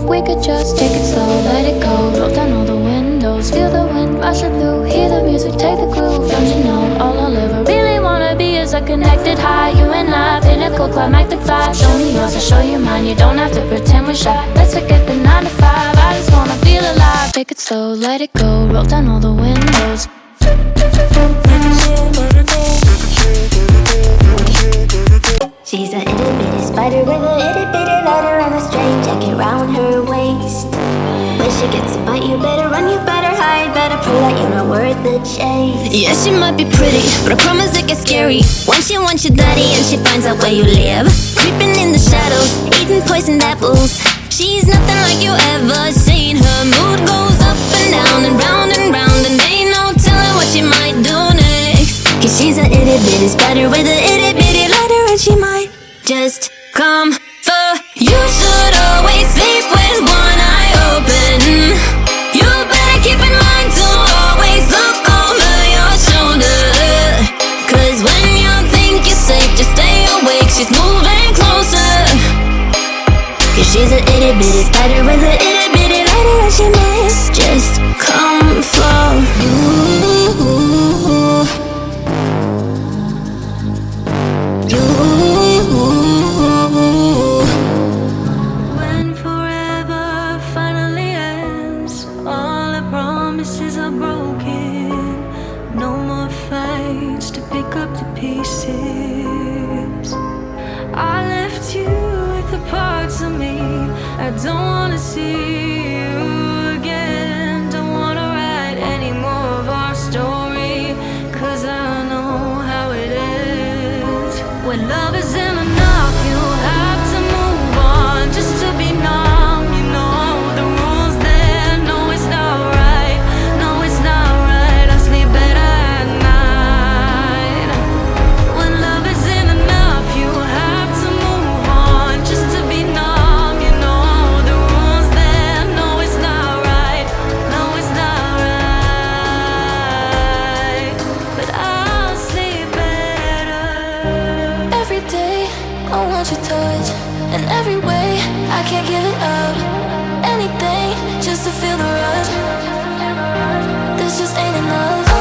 We could just take it slow, let it go. Roll down all the windows, feel the wind rushing through. Hear the music, take the groove. Don't you know, all I'll ever really wanna be is a connected high. You and I, pinnacle, climactic flash. Show me yours, I'll show you mine. You don't have to pretend we're shy. Let's forget the 9 to 5, I just wanna feel alive. Take it slow, let it go. Roll down all the windows. She's a itty bitty spider with a itty bitty lighter and a string jacket round her waist. When she gets a bite, you better run, you better hide, better pray that you're not worth the chase. Yeah, she might be pretty, but I promise it gets scary once she wants your daddy and she finds out where you live. Creeping in the shadows, eating poisoned apples. She's nothing like you ever seen. Her mood goes up and down and round and round, and ain't no telling what she might do next. Cause she's a itty bitty spider with a itty bitty lighter, and she might just come for you. Should always sleep with one eye open. You better keep in mind to always look over your shoulder. Cause when you think you're safe, just stay awake, she's moving closer. Cause she's a itty bitty spider with a itty bitty lighter, and she might just come for you. When forever finally ends, all the promises are broken. No more fights to pick up the pieces. I left you with the parts of me I don't wanna see you again. Don't wanna write any more of our story, cause I know how it ends. When love isn't enough, you have to move on just to be numb. You know the rules there. No, it's not right. No, it's not right. I sleep better at night. When love isn't enough, you have to move on just to be numb. You know the rules there. No, it's not right. No, it's not right. But I'll sleep better. Every day I want your touch, and every way I can't give it up. Anything just to feel the rush. This just ain't enough.